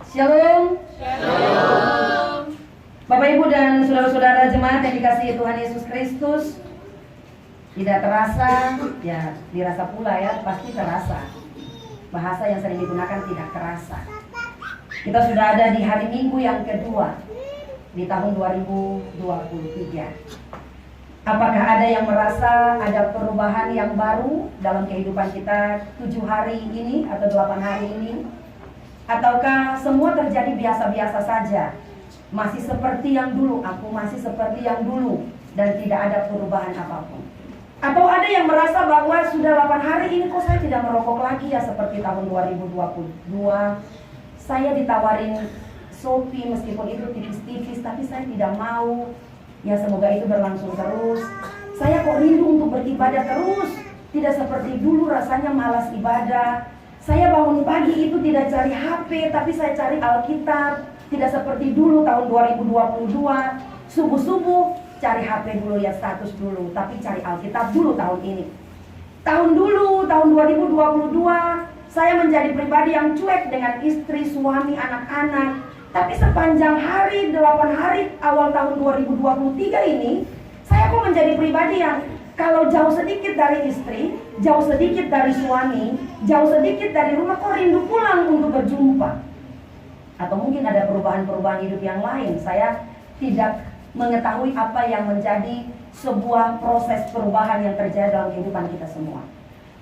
Shalom. Shalom. Bapak Ibu dan saudara-saudara jemaat yang dikasihi Tuhan Yesus Kristus, tidak terasa, ya dirasa pula ya, pasti terasa. Bahasa yang sering digunakan tidak terasa. Kita sudah ada di hari Minggu yang kedua di tahun 2023. Apakah ada yang merasa ada perubahan yang baru dalam kehidupan kita 7 hari ini atau 8 hari ini? Ataukah semua terjadi biasa-biasa saja? Masih seperti yang dulu, aku masih seperti yang dulu, dan tidak ada perubahan apapun. Atau ada yang merasa bahwa sudah 8 hari ini kok saya tidak merokok lagi ya seperti tahun 2022. Saya ditawarin Shopee meskipun itu tipis-tipis, tapi saya tidak mau. Ya semoga itu berlangsung terus. Saya kok rindu untuk beribadah terus. Tidak seperti dulu rasanya malas ibadah. Saya bangun pagi itu tidak cari HP, tapi saya cari Alkitab. Tidak seperti dulu tahun 2022, subuh-subuh cari HP dulu ya, status dulu, tapi cari Alkitab dulu tahun ini. Tahun 2022, saya menjadi pribadi yang cuek dengan istri, suami, anak-anak. Tapi sepanjang hari, 8 hari awal tahun 2023 ini, saya kok menjadi pribadi yang kalau jauh sedikit dari istri, jauh sedikit dari suami, jauh sedikit dari rumah, kok rindu pulang untuk berjumpa. Atau mungkin ada perubahan-perubahan hidup yang lain. Saya tidak mengetahui apa yang menjadi sebuah proses perubahan yang terjadi dalam kehidupan kita semua.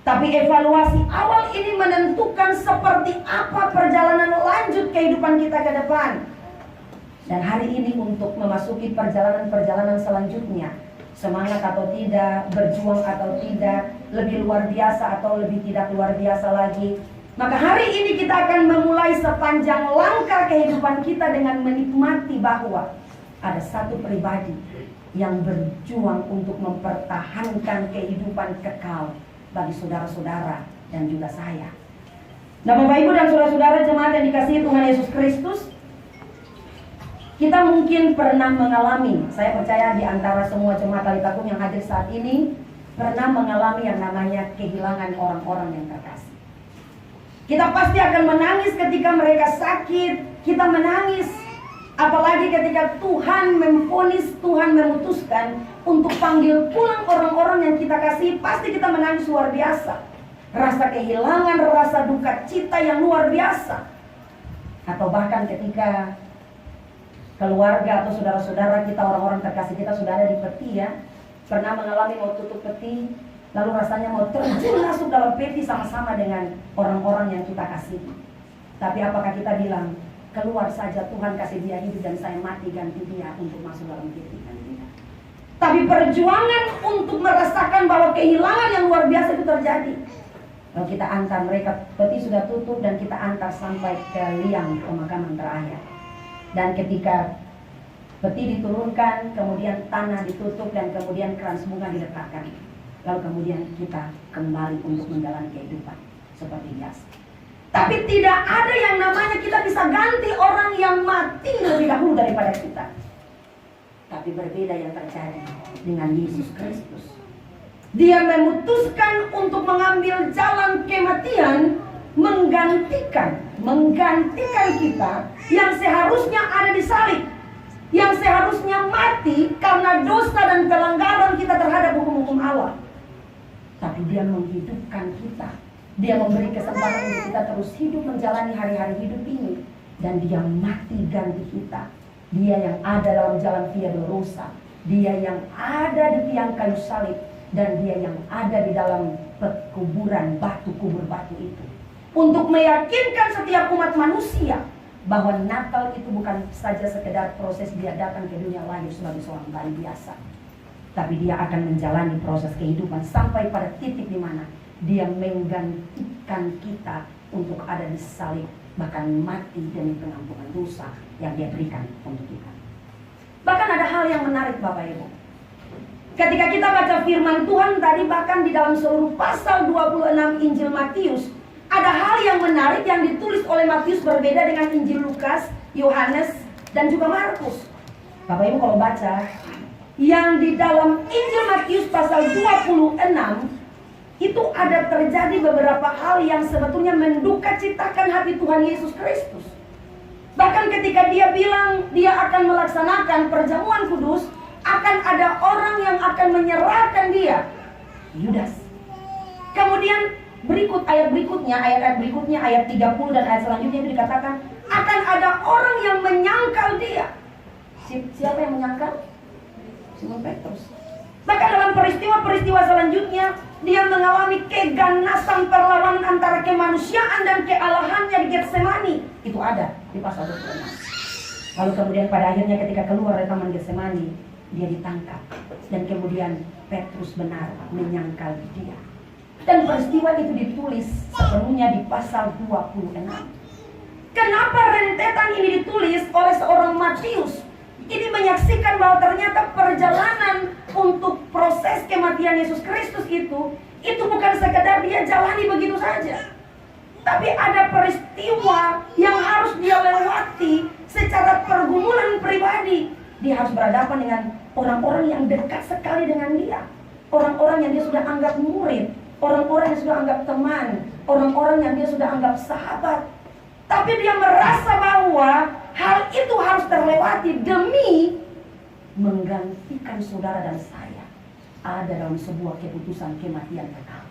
Tapi evaluasi awal ini menentukan seperti apa perjalanan lanjut kehidupan kita ke depan. Dan hari ini untuk memasuki perjalanan-perjalanan selanjutnya, semangat atau tidak, berjuang atau tidak, lebih luar biasa atau lebih tidak luar biasa lagi, maka hari ini kita akan memulai sepanjang langkah kehidupan kita dengan menikmati bahwa ada satu pribadi yang berjuang untuk mempertahankan kehidupan kekal bagi saudara-saudara dan juga saya. Nah Bapak Ibu dan saudara-saudara jemaat yang dikasihi Tuhan Yesus Kristus, kita mungkin pernah mengalami, saya percaya di antara semua jemaat Talitakum yang hadir saat ini pernah mengalami yang namanya kehilangan orang-orang yang terkasih. Kita pasti akan menangis ketika mereka sakit, kita menangis. Apalagi ketika Tuhan memvonis, Tuhan memutuskan untuk panggil pulang orang-orang yang kita kasih, pasti kita menangis luar biasa. Rasa kehilangan, rasa duka cita yang luar biasa. Atau bahkan ketika keluarga atau saudara-saudara kita, orang-orang terkasih kita sudah ada di peti ya, pernah mengalami mau tutup peti, lalu rasanya mau terjun masuk dalam peti sama-sama dengan orang-orang yang kita kasih. Tapi apakah kita bilang, keluar saja, Tuhan kasih dia hidup dan saya mati ganti dia untuk masuk dalam peti? Kan tidak. Tapi perjuangan untuk merasakan bahwa kehilangan yang luar biasa itu terjadi. Lalu kita antar mereka, peti sudah tutup dan kita antar sampai ke liang pemakaman terakhir. Dan ketika peti diturunkan, kemudian tanah ditutup dan kemudian keran bunga diletakkan. Lalu kemudian kita kembali untuk menjalani kehidupan seperti biasa. Tapi tidak ada yang namanya kita bisa ganti orang yang mati lebih dahulu daripada kita. Tapi berbeda yang terjadi dengan Yesus Kristus. Dia memutuskan untuk mengambil jalan kematian, menggantikan kita yang seharusnya ada di salib, yang seharusnya mati karena dosa dan pelanggaran kita terhadap hukum-hukum Allah. Tapi dia menghidupkan kita. Dia memberi kesempatan untuk kita terus hidup menjalani hari-hari hidup ini. Dan dia mati ganti kita. Dia yang ada dalam jalan Via Dolorosa. Dia yang ada di tiang kayu salib. Dan dia yang ada di dalam kuburan batu, kubur batu itu. Untuk meyakinkan setiap umat manusia bahwa Natal itu bukan saja sekedar proses dia datang ke dunia lahir sebagai seorang bayi biasa. Tapi dia akan menjalani proses kehidupan sampai pada titik di mana dia menggantikan kita untuk ada di salib, bahkan mati demi pengampunan dosa yang dia berikan untuk kita. Bahkan ada hal yang menarik Bapak Ibu. Ketika kita baca firman Tuhan tadi, bahkan di dalam seluruh pasal 26 Injil Matius, ada hal yang menarik yang ditulis oleh Matius berbeda dengan Injil Lukas, Yohanes, dan juga Markus. Bapak Ibu kalau baca yang di dalam Injil Matius pasal 26 itu ada terjadi beberapa hal yang sebetulnya menduka citakan hati Tuhan Yesus Kristus. Bahkan ketika dia bilang dia akan melaksanakan perjamuan kudus, akan ada orang yang akan menyerahkan dia, Yudas. Kemudian ayat berikutnya, ayat 30 dan ayat selanjutnya itu dikatakan akan ada orang yang menyangkal dia. Siapa yang menyangkal? Simon Petrus. Bahkan dalam peristiwa-peristiwa selanjutnya, dia mengalami keganasan perlawanan antara kemanusiaan dan kealahannya di Getsemani. Itu ada di pasal 26. Lalu kemudian pada akhirnya ketika keluar dari taman Getsemani, dia ditangkap. Dan kemudian Petrus benar menyangkal dia. Dan peristiwa itu ditulis sepenuhnya di pasal 26. Kenapa rentetan ini ditulis oleh seorang Matius? Ini menyaksikan bahwa ternyata perjalanan untuk proses kematian Yesus Kristus itu bukan sekedar dia jalani begitu saja. Tapi ada peristiwa yang harus dia lewati secara pergumulan pribadi. Dia harus berhadapan dengan orang-orang yang dekat sekali dengan dia. Orang-orang yang dia sudah anggap murid, orang-orang yang sudah anggap teman, orang-orang yang dia sudah anggap sahabat. Tapi dia merasa bahwa hal itu harus terlewati demi menggantikan saudara dan saya ada dalam sebuah keputusan kematian kekal.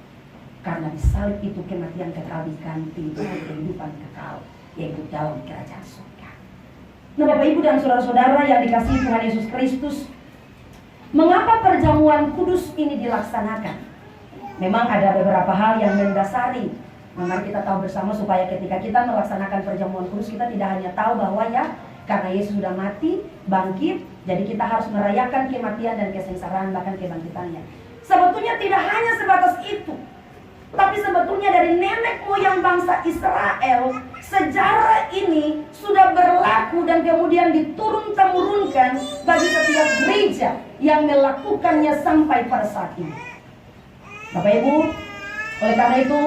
Karena di salib itu kematian kekal diganti dengan kehidupan kekal, yaitu dalam kerajaan surga. Nah, Bapak Ibu dan saudara-saudara yang dikasihi Tuhan Yesus Kristus, mengapa perjamuan kudus ini dilaksanakan? Memang ada beberapa hal yang mendasari. Mari kita tahu bersama supaya ketika kita melaksanakan perjamuan kudus, kita tidak hanya tahu bahwa ya karena Yesus sudah mati, bangkit, jadi kita harus merayakan kematian dan kesengsaraan bahkan kebangkitannya. Sebetulnya tidak hanya sebatas itu, tapi sebetulnya dari nenek moyang bangsa Israel, sejarah ini sudah berlaku dan kemudian diturun-temurunkan bagi setiap gereja yang melakukannya sampai pada saat ini. Bapak Ibu, oleh karena itu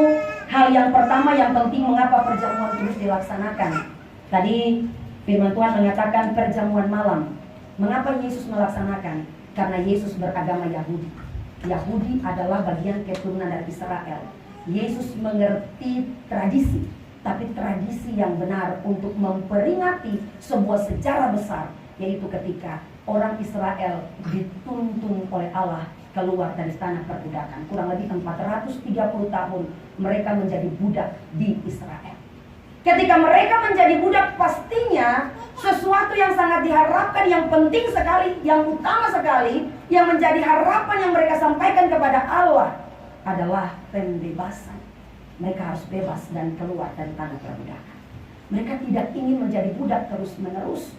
hal yang pertama yang penting mengapa perjamuan kudus dilaksanakan. Tadi firman Tuhan mengatakan perjamuan malam. Mengapa Yesus melaksanakan? Karena Yesus beragama Yahudi. Yahudi adalah bagian keturunan dari Israel. Yesus mengerti tradisi, tapi tradisi yang benar untuk memperingati sebuah sejarah besar, yaitu ketika orang Israel dituntun oleh Allah keluar dari tanah perbudakan. Kurang lebih 430 tahun mereka menjadi budak di Israel. Ketika mereka menjadi budak, pastinya sesuatu yang sangat diharapkan, yang penting sekali, yang utama sekali, yang menjadi harapan yang mereka sampaikan kepada Allah adalah pembebasan. Mereka harus bebas dan keluar dari tanah perbudakan. Mereka tidak ingin menjadi budak terus-menerus.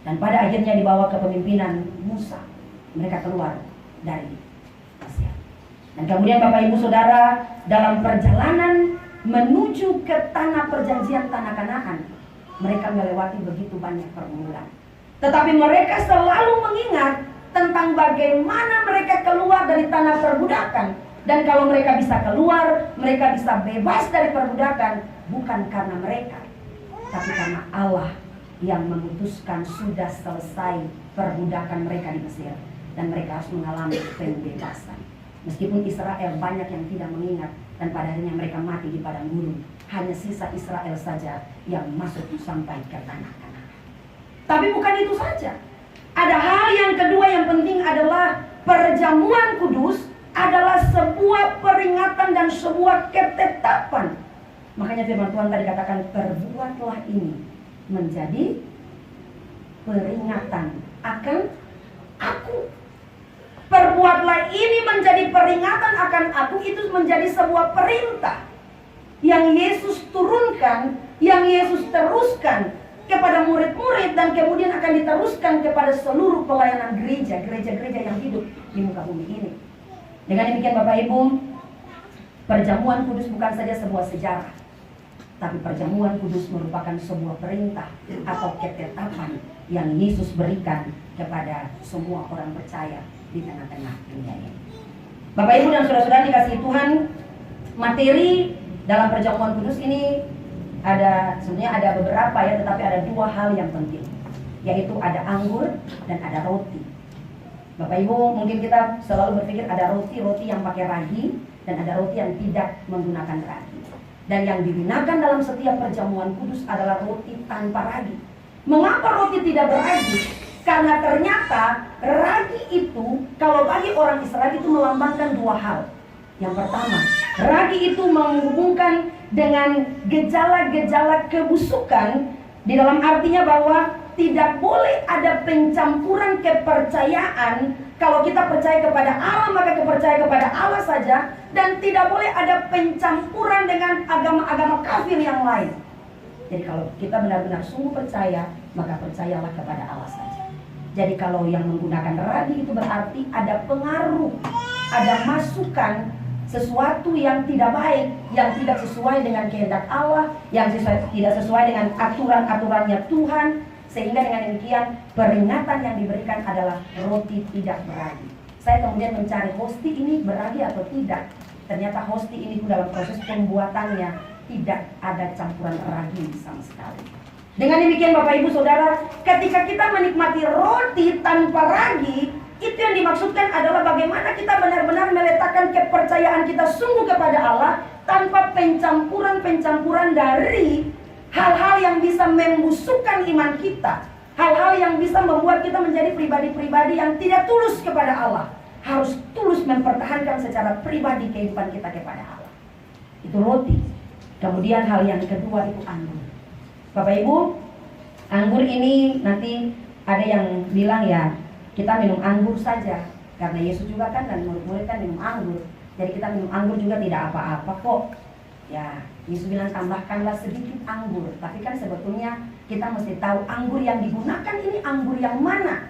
Dan pada akhirnya dibawa ke kepemimpinan Musa, mereka keluar dari Mesir. Dan kemudian Bapak Ibu Saudara, dalam perjalanan menuju ke tanah perjanjian, tanah Kanaan, mereka melewati begitu banyak pergumulan. Tetapi mereka selalu mengingat tentang bagaimana mereka keluar dari tanah perbudakan. Dan kalau mereka bisa keluar, mereka bisa bebas dari perbudakan, bukan karena mereka, tapi karena Allah yang memutuskan sudah selesai perbudakan mereka di Mesir. Dan mereka harus mengalami pembebasan. Meskipun Israel banyak yang tidak mengingat, dan pada akhirnya mereka mati di padang gurun. Hanya sisa Israel saja yang masuk sampai ke tanah Kanaan. Tapi bukan itu saja. Ada hal yang kedua yang penting adalah perjamuan kudus adalah sebuah peringatan dan sebuah ketetapan. Makanya firman Tuhan tadi katakan, perbuatlah ini menjadi peringatan akan aku. Perbuatlah ini menjadi peringatan akan aku, itu menjadi sebuah perintah yang Yesus turunkan, yang Yesus teruskan kepada murid-murid, dan kemudian akan diteruskan kepada seluruh pelayanan gereja-gereja yang hidup di muka bumi ini. Dengan demikian Bapak Ibu, perjamuan kudus bukan saja sebuah sejarah, tapi perjamuan kudus merupakan sebuah perintah atau ketetapan yang Yesus berikan kepada semua orang percaya di tengah-tengah dunia ini. Bapak Ibu dan saudara-saudara dikasihi Tuhan, materi dalam perjamuan kudus ini sebenarnya ada beberapa ya, tetapi ada dua hal yang penting, yaitu ada anggur dan ada roti. Bapak Ibu, mungkin kita selalu berpikir ada roti yang pakai ragi dan ada roti yang tidak menggunakan ragi. Dan yang digunakan dalam setiap perjamuan kudus adalah roti tanpa ragi. Mengapa roti tidak beragi? Karena ternyata ragi itu, kalau bagi orang Israel itu melambangkan dua hal. Yang pertama, ragi itu menghubungkan dengan gejala-gejala kebusukan, di dalam artinya bahwa tidak boleh ada pencampuran kepercayaan. Kalau kita percaya kepada Allah, maka kepercayaan kepada Allah saja, dan tidak boleh ada pencampuran dengan agama-agama kafir yang lain. Jadi kalau kita benar-benar sungguh percaya, maka percayalah kepada Allah saja. Jadi kalau yang menggunakan ragi itu berarti ada pengaruh, ada masukan, sesuatu yang tidak baik, yang tidak sesuai dengan kehendak Allah, yang tidak sesuai dengan aturan-aturannya Tuhan. Sehingga dengan demikian peringatan yang diberikan adalah roti tidak beragi. Saya kemudian mencari hosti ini beragi atau tidak. Ternyata hosti ini dalam proses pembuatannya tidak ada campuran ragi sama sekali. Dengan demikian Bapak Ibu Saudara, ketika kita menikmati roti tanpa ragi, itu yang dimaksudkan adalah bagaimana kita benar-benar meletakkan kepercayaan kita sungguh kepada Allah tanpa pencampuran-pencampuran dari hal-hal yang bisa membusukkan iman kita, hal-hal yang bisa membuat kita menjadi pribadi-pribadi yang tidak tulus kepada Allah. Harus tulus mempertahankan secara pribadi kehidupan kita kepada Allah. Itu roti. Kemudian hal yang kedua itu anggur. Bapak Ibu, anggur ini nanti ada yang bilang ya, kita minum anggur saja. Karena Yesus juga kan dan murid-murid kan minum anggur. Jadi kita minum anggur juga tidak apa-apa kok. Ya, Yesus bilang tambahkanlah sedikit anggur. Tapi kan sebetulnya kita mesti tahu anggur yang digunakan ini anggur yang mana.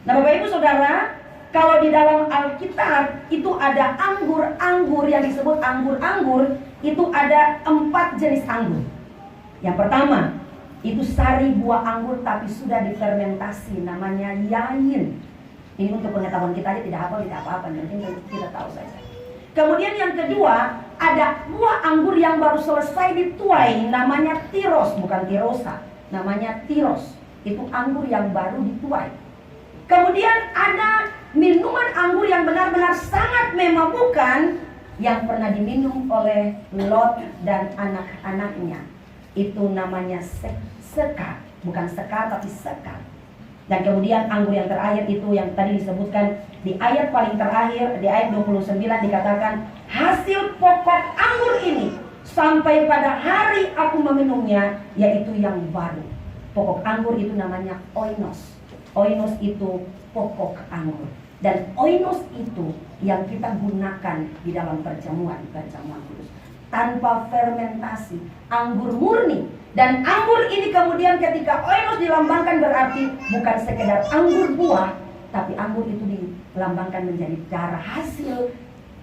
Nah Bapak Ibu Saudara, kalau di dalam Alkitab itu ada anggur-anggur yang disebut anggur-anggur, itu ada 4 jenis anggur. Yang pertama, itu sari buah anggur tapi sudah difermentasi, namanya yain. Ini untuk pengetahuan kita aja, tidak apa-apa, mungkin kita tahu saja. Kemudian yang kedua, ada buah anggur yang baru selesai dituai, namanya tiros, bukan tirosa, namanya tiros. Itu anggur yang baru dituai. Kemudian ada minuman anggur yang benar-benar sangat memabukkan, yang pernah diminum oleh Lot dan anak-anaknya. Itu namanya sekar, bukan sekar tapi sekar. Dan kemudian anggur yang terakhir itu yang tadi disebutkan di ayat paling terakhir, di ayat 29 dikatakan, hasil pokok anggur ini sampai pada hari aku meminumnya, yaitu yang baru. Pokok anggur itu namanya oinos. Oinos itu pokok anggur. Dan oinos itu yang kita gunakan di dalam perjamuan kudus. Tanpa fermentasi, anggur murni. Dan anggur ini kemudian ketika oinos dilambangkan berarti bukan sekedar anggur buah, tapi anggur itu dilambangkan menjadi darah, hasil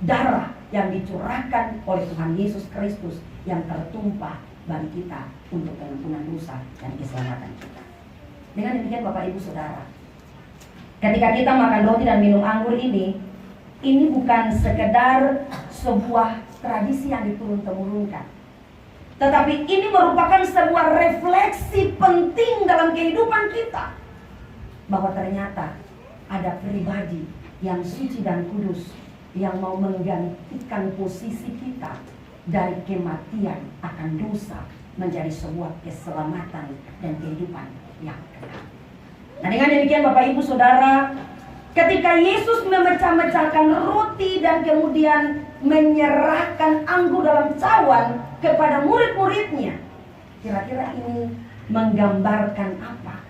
darah yang dicurahkan oleh Tuhan Yesus Kristus yang tertumpah bagi kita untuk pengampunan dosa dan keselamatan kita. Dengan demikian Bapak Ibu Saudara, ketika kita makan roti dan minum anggur ini bukan sekedar sebuah tradisi yang diturun-temurunkan, tetapi ini merupakan sebuah refleksi penting dalam kehidupan kita, bahwa ternyata ada pribadi yang suci dan kudus yang mau menggantikan posisi kita dari kematian akan dosa menjadi sebuah keselamatan dan kehidupan yang kekal. Nah dengan demikian Bapak Ibu Saudara, ketika Yesus memecah-mecahkan roti dan kemudian menyerahkan anggur dalam cawan kepada murid-muridnya, kira-kira ini menggambarkan apa?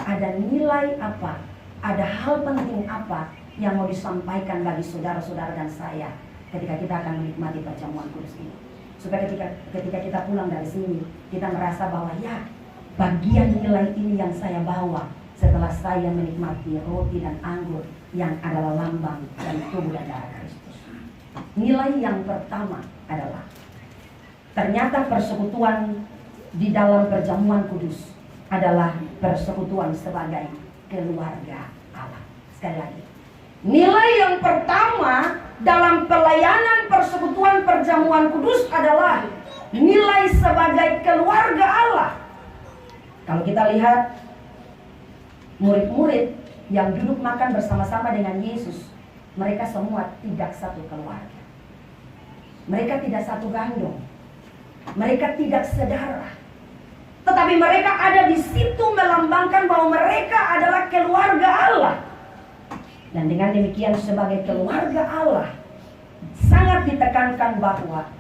Ada nilai apa? Ada hal penting apa yang mau disampaikan bagi saudara-saudara dan saya ketika kita akan menikmati perjamuan kudus ini? Supaya ketika kita pulang dari sini, kita merasa bahwa ya, bagian nilai ini yang saya bawa setelah saya menikmati roti dan anggur yang adalah lambang dan tubuh dan darah Kristus. Nilai yang pertama adalah ternyata persekutuan di dalam perjamuan kudus adalah persekutuan sebagai keluarga Allah. Sekali lagi, nilai yang pertama dalam pelayanan persekutuan perjamuan kudus adalah nilai sebagai keluarga Allah. Kalau kita lihat murid-murid yang duduk makan bersama-sama dengan Yesus, mereka semua tidak satu keluarga. Mereka tidak satu gandum. Mereka tidak sedarah. Tetapi mereka ada di situ melambangkan bahwa mereka adalah keluarga Allah. Dan dengan demikian sebagai keluarga Allah, sangat ditekankan bahwa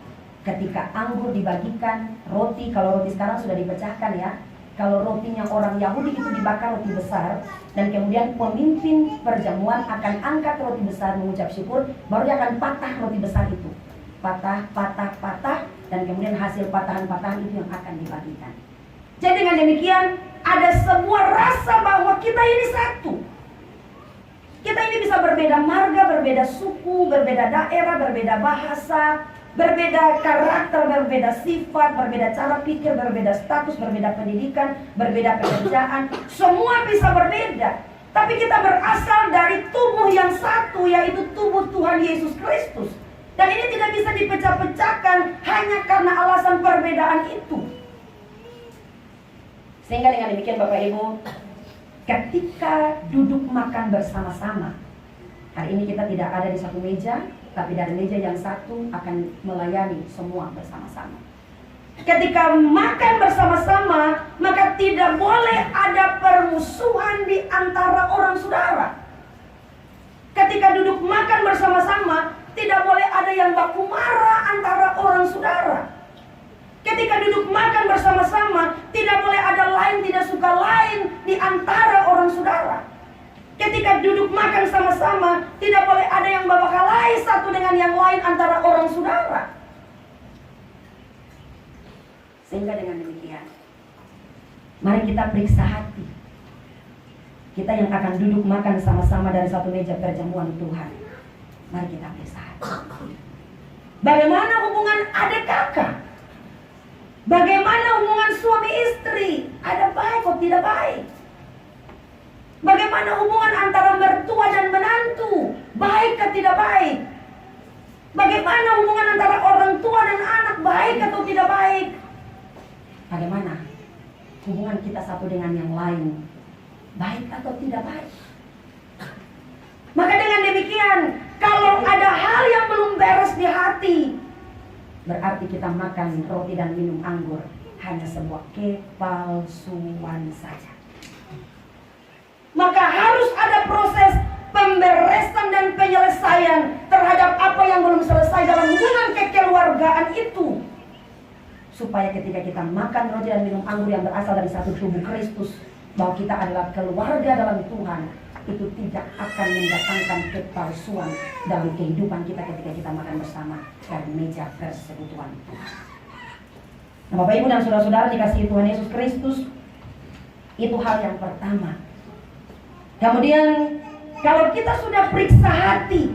ketika anggur dibagikan, roti, kalau roti sekarang sudah dipecahkan ya. Kalau rotinya orang Yahudi itu dibakar roti besar, dan kemudian pemimpin perjamuan akan angkat roti besar mengucap syukur, baru dia akan patah roti besar itu. Patah, patah, patah, dan kemudian hasil patahan-patahan itu yang akan dibagikan. Jadi dengan demikian ada sebuah rasa bahwa kita ini satu. Kita ini bisa berbeda marga, berbeda suku, berbeda daerah, berbeda bahasa, berbeda karakter, berbeda sifat, berbeda cara pikir, berbeda status, berbeda pendidikan, berbeda pekerjaan. Semua bisa berbeda. Tapi kita berasal dari tubuh yang satu, yaitu tubuh Tuhan Yesus Kristus. Dan ini tidak bisa dipecah-pecahkan hanya karena alasan perbedaan itu. Sehingga dengan demikian Bapak Ibu, ketika duduk makan bersama-sama, hari ini kita tidak ada di satu meja, tapi dari meja yang satu akan melayani semua bersama-sama. Ketika makan bersama-sama, maka tidak boleh ada permusuhan di antara orang saudara. Ketika duduk makan bersama-sama, tidak boleh ada yang baku marah antara orang saudara. Ketika duduk makan bersama-sama, tidak boleh ada lain tidak suka lain di antara orang saudara. Ketika duduk makan sama-sama, tidak boleh ada yang babakalahi satu dengan yang lain antara orang saudara. Sehingga dengan demikian, mari kita periksa hati. Kita yang akan duduk makan sama-sama dari satu meja perjamuan Tuhan, mari kita periksa hati. Bagaimana hubungan adik kakak? Bagaimana hubungan suami istri? Ada baik atau tidak baik? Bagaimana hubungan antara mertua dan menantu? Baik atau tidak baik? Bagaimana hubungan antara orang tua dan anak? Baik atau tidak baik? Bagaimana hubungan kita satu dengan yang lain? Baik atau tidak baik? Maka dengan demikian, kalau ada hal yang belum beres di hati, berarti kita makan roti dan minum anggur hanya sebuah kepalsuan saja. Maka harus ada proses pemberesan dan penyelesaian terhadap apa yang belum selesai dalam hubungan kekeluargaan itu, supaya ketika kita makan roti dan minum anggur yang berasal dari satu tubuh Kristus, bahwa kita adalah keluarga dalam Tuhan, itu tidak akan mendatangkan kepalsuan dalam kehidupan kita ketika kita makan bersama dari meja persekutuan Tuhan. Nah, Bapak Ibu dan saudara-saudara dikasihi Tuhan Yesus Kristus, itu hal yang pertama. Kemudian kalau kita sudah periksa hati,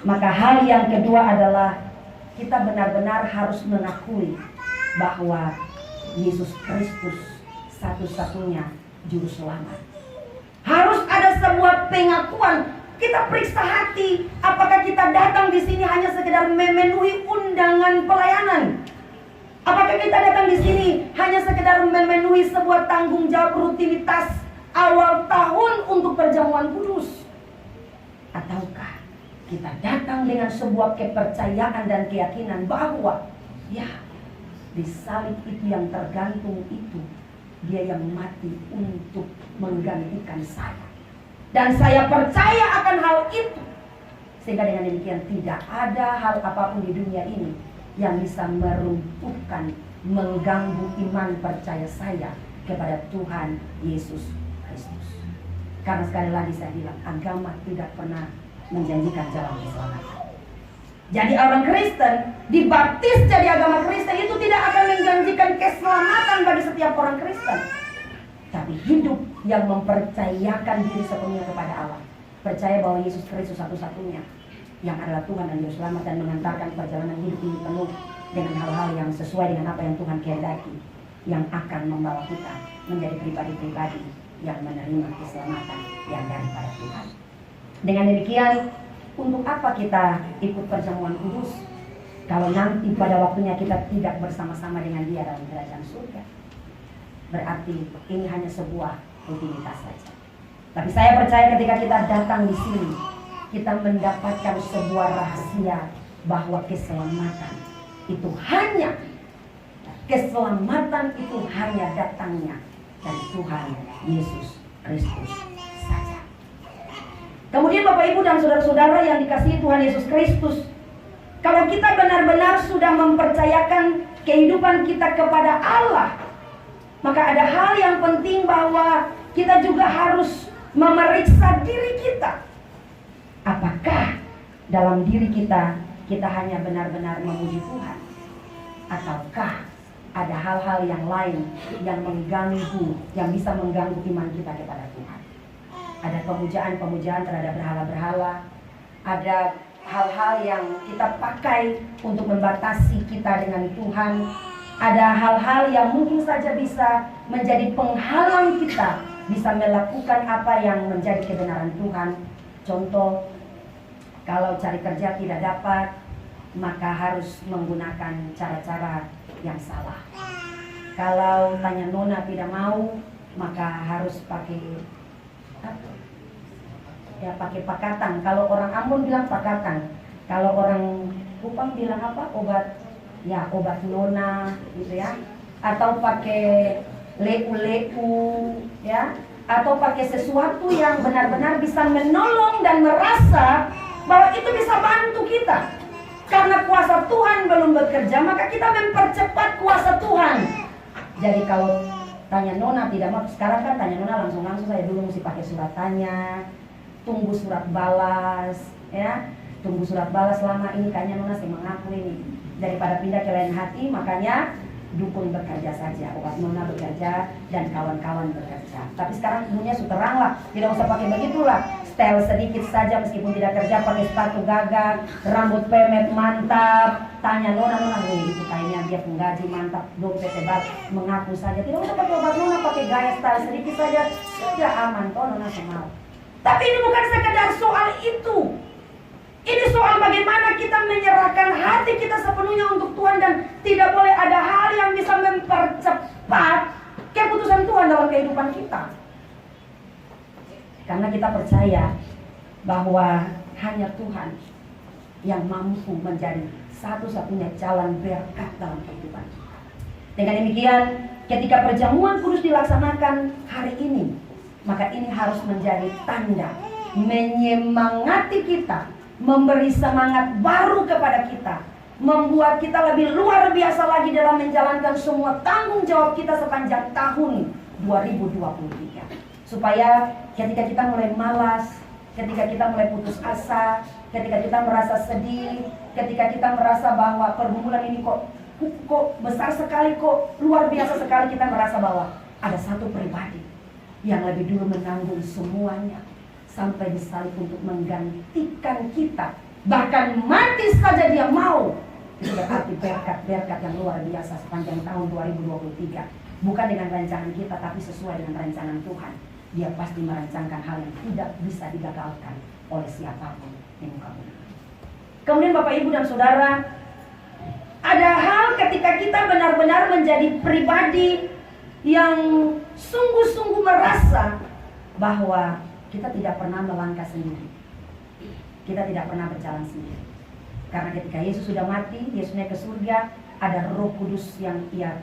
maka hal yang kedua adalah kita benar-benar harus mengakui bahwa Yesus Kristus satu-satunya juru selamat. Harus ada sebuah pengakuan. Kita periksa hati, apakah kita datang di sini hanya sekedar memenuhi undangan pelayanan? Apakah kita datang di sini hanya sekedar memenuhi sebuah tanggung jawab rutinitas awal tahun untuk perjamuan kudus? Ataukah kita datang dengan sebuah kepercayaan dan keyakinan bahwa ya, di salib itu yang tergantung itu, Dia yang mati untuk menggantikan saya. Dan saya percaya akan hal itu. Sehingga dengan demikian tidak ada hal apapun di dunia ini yang bisa meruntuhkan, mengganggu iman percaya saya kepada Tuhan Yesus Kristus. Karena sekali lagi saya bilang, agama tidak pernah menjanjikan jalan keselamatan. Jadi orang Kristen dibaptis jadi agama Kristen itu tidak akan menjanjikan keselamatan bagi setiap orang Kristen. Tapi hidup yang mempercayakan diri sepenuhnya kepada Allah, percaya bahwa Yesus Kristus satu-satunya yang adalah Tuhan dan Juru Selamat, dan mengantarkan perjalanan hidup ini penuh dengan hal-hal yang sesuai dengan apa yang Tuhan kehendaki, yang akan membawa kita menjadi pribadi-pribadi yang menerima keselamatan yang daripada Tuhan. Dengan demikian, untuk apa kita ikut perjamuan kudus kalau nanti pada waktunya kita tidak bersama-sama dengan Dia dalam kerajaan surga? Berarti ini hanya sebuah rutinitas saja. Tapi saya percaya ketika kita datang di sini, kita mendapatkan sebuah rahasia bahwa keselamatan itu hanya keselamatan itu hanya datangnya dari Tuhan Yesus Kristus saja. Kemudian Bapak Ibu dan saudara-saudara yang dikasihi Tuhan Yesus Kristus, kalau kita benar-benar sudah mempercayakan kehidupan kita kepada Allah, maka ada hal yang penting bahwa kita juga harus memeriksa diri kita. Apakah dalam diri kita hanya benar-benar memuji Tuhan, ataukah ada hal-hal yang lain yang mengganggu, yang bisa mengganggu iman kita kepada Tuhan? Ada pemujaan-pemujaan terhadap berhala-berhala, ada hal-hal yang kita pakai untuk membatasi kita dengan Tuhan, ada hal-hal yang mungkin saja bisa menjadi penghalang kita bisa melakukan apa yang menjadi kebenaran Tuhan. Contoh, kalau cari kerja tidak dapat, maka harus menggunakan cara-cara yang salah. Kalau tanya nona tidak mau, maka harus pakai pakai pakatan. Kalau orang Ambon bilang pakatan, kalau orang Kupang bilang apa? Obat nona gitu ya. Atau pakai leu-leu ya, atau pakai sesuatu yang benar-benar bisa menolong dan merasa bahwa itu bisa bantu kita. Karena kuasa Tuhan belum bekerja, maka kita mempercepat kuasa Tuhan. Jadi kalau tanya nona tidak mau, sekarang kan tanya nona langsung saya dulu mesti pakai surat tanya, tunggu surat balas ya, tunggu surat balas. Lama ini kayaknya nona sih mengaku ini, daripada pindah ke lain hati, makanya dukun bekerja saja, obat nona bekerja, dan kawan-kawan bekerja. Tapi sekarang ilmunya sudah terang lah, tidak usah pakai begitulah. Style sedikit saja meskipun tidak kerja, pakai sepatu gagak, rambut pemet mantap, tanya nona itu kayaknya dia penggaji mantap, dompet tebal, mengaku saja. Tidak usah pakai obat nona, pakai gaya style sedikit saja, sudah aman toh nona semau. Tapi ini bukan sekedar soal itu. Ini soal bagaimana kita menyerahkan hati kita sepenuhnya untuk Tuhan, dan tidak boleh ada hal yang bisa mempercepat keputusan Tuhan dalam kehidupan kita. Karena kita percaya bahwa hanya Tuhan yang mampu menjadi satu-satunya jalan berkat dalam kehidupan kita. Dengan demikian, ketika perjamuan kudus dilaksanakan hari ini, maka ini harus menjadi tanda menyemangati kita, memberi semangat baru kepada kita, membuat kita lebih luar biasa lagi dalam menjalankan semua tanggung jawab kita sepanjang tahun 2023. Supaya ketika kita mulai malas, ketika kita mulai putus asa, ketika kita merasa sedih, ketika kita merasa bahwa pergumulan ini kok besar sekali, kok luar biasa sekali, kita merasa bahwa ada satu pribadi yang lebih dulu menanggung semuanya, sampai disalib untuk menggantikan kita, bahkan mati saja dia mau. Itu berarti berkat-berkat yang luar biasa sepanjang tahun 2023. Bukan dengan rancangan kita, tapi sesuai dengan rancangan Tuhan. Dia pasti merancangkan hal yang tidak bisa digagalkan oleh siapapun di muka bumi. Kemudian Bapak Ibu dan Saudara, ada hal ketika kita benar-benar menjadi pribadi yang sungguh-sungguh merasa bahwa kita tidak pernah melangkah sendiri, kita tidak pernah berjalan sendiri. Karena ketika Yesus sudah mati, Yesus naik ke surga, ada Roh Kudus yang Ia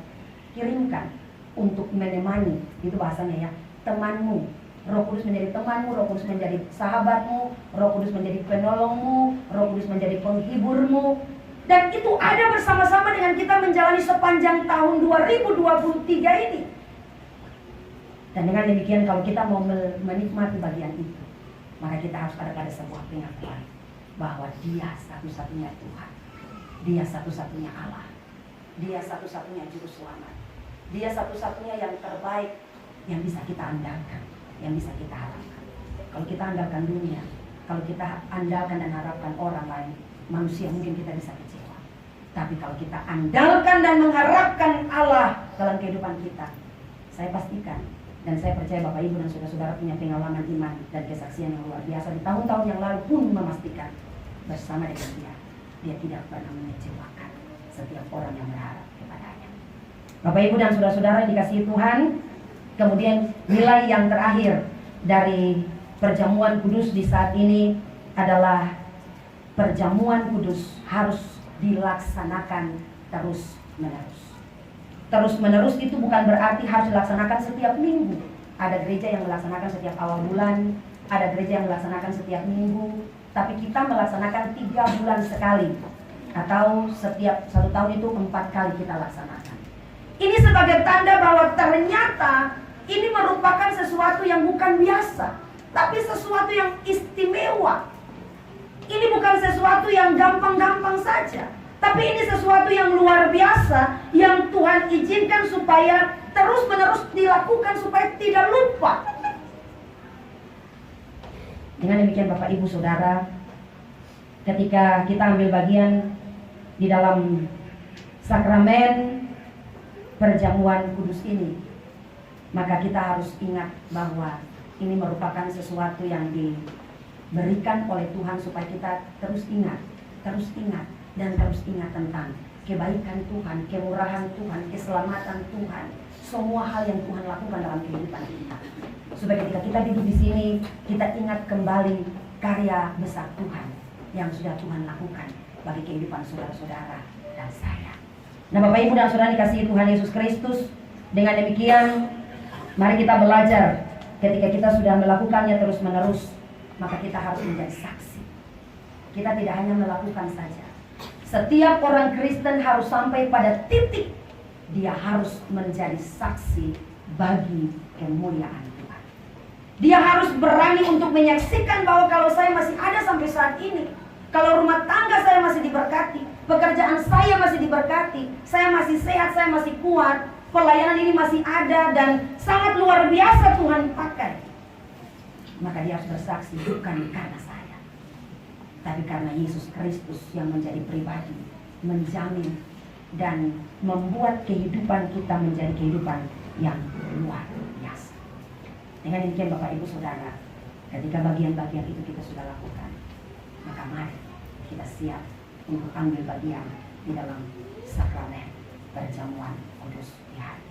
kirimkan untuk menemani, itu bahasanya ya, temanmu. Roh Kudus menjadi temanmu, Roh Kudus menjadi sahabatmu, Roh Kudus menjadi penolongmu, Roh Kudus menjadi penghiburmu. Dan itu ada bersama-sama dengan kita menjalani sepanjang tahun 2023 ini. Dan dengan demikian, kalau kita mau menikmati bagian itu, maka kita harus ada pada sebuah pengakuan bahwa Dia satu-satunya Tuhan, Dia satu-satunya Allah, Dia satu-satunya Juru Selamat, Dia satu-satunya yang terbaik yang bisa kita andalkan, yang bisa kita harapkan. Kalau kita andalkan dunia, kalau kita andalkan dan harapkan orang lain, manusia mungkin kita bisa kecewa. Tapi kalau kita andalkan dan mengharapkan Allah dalam kehidupan kita, saya pastikan dan saya percaya Bapak Ibu dan saudara-saudara punya pengalaman iman dan kesaksian yang luar biasa di tahun-tahun yang lalu pun memastikan bersama dengan Dia tidak pernah mengecewakan setiap orang yang berharap kepadanya. Bapak Ibu dan saudara-saudara yang dikasihi Tuhan, kemudian nilai yang terakhir dari perjamuan kudus di saat ini adalah perjamuan kudus harus dilaksanakan terus-menerus. Terus menerus itu bukan berarti harus dilaksanakan setiap minggu. Ada gereja yang melaksanakan setiap awal bulan, ada gereja yang melaksanakan setiap minggu, tapi kita melaksanakan 3 bulan sekali, atau setiap 1 tahun itu 4 kali kita laksanakan. Ini sebagai tanda bahwa ternyata ini merupakan sesuatu yang bukan biasa, tapi sesuatu yang istimewa. Ini bukan sesuatu yang gampang-gampang saja, tapi ini sesuatu yang luar biasa yang Tuhan izinkan supaya terus-menerus dilakukan supaya tidak lupa. Dengan demikian Bapak Ibu Saudara, ketika kita ambil bagian di dalam sakramen perjamuan kudus ini, maka kita harus ingat bahwa ini merupakan sesuatu yang diberikan oleh Tuhan supaya kita terus ingat dan terus ingat tentang kebaikan Tuhan, kemurahan Tuhan, keselamatan Tuhan, semua hal yang Tuhan lakukan dalam kehidupan kita. Supaya ketika kita duduk di sini, kita ingat kembali karya besar Tuhan yang sudah Tuhan lakukan bagi kehidupan saudara-saudara dan saya. Nah, Bapak Ibu dan Saudara dikasihi Tuhan Yesus Kristus, dengan demikian mari kita belajar ketika kita sudah melakukannya terus-menerus, maka kita harus menjadi saksi. Kita tidak hanya melakukan saja. Setiap orang Kristen harus sampai pada titik dia harus menjadi saksi bagi kemuliaan Tuhan. Dia harus berani untuk menyaksikan bahwa kalau saya masih ada sampai saat ini, kalau rumah tangga saya masih diberkati, pekerjaan saya masih diberkati, saya masih sehat, saya masih kuat, pelayanan ini masih ada dan sangat luar biasa Tuhan pakai, maka dia harus bersaksi bukan karena saya, tapi karena Yesus Kristus yang menjadi pribadi, menjamin dan membuat kehidupan kita menjadi kehidupan yang luar biasa. Dengan demikian Bapak Ibu Saudara, ketika bagian-bagian itu kita sudah lakukan, maka mari kita siap untuk ambil bagian di dalam sakramen perjamuan kudus di hari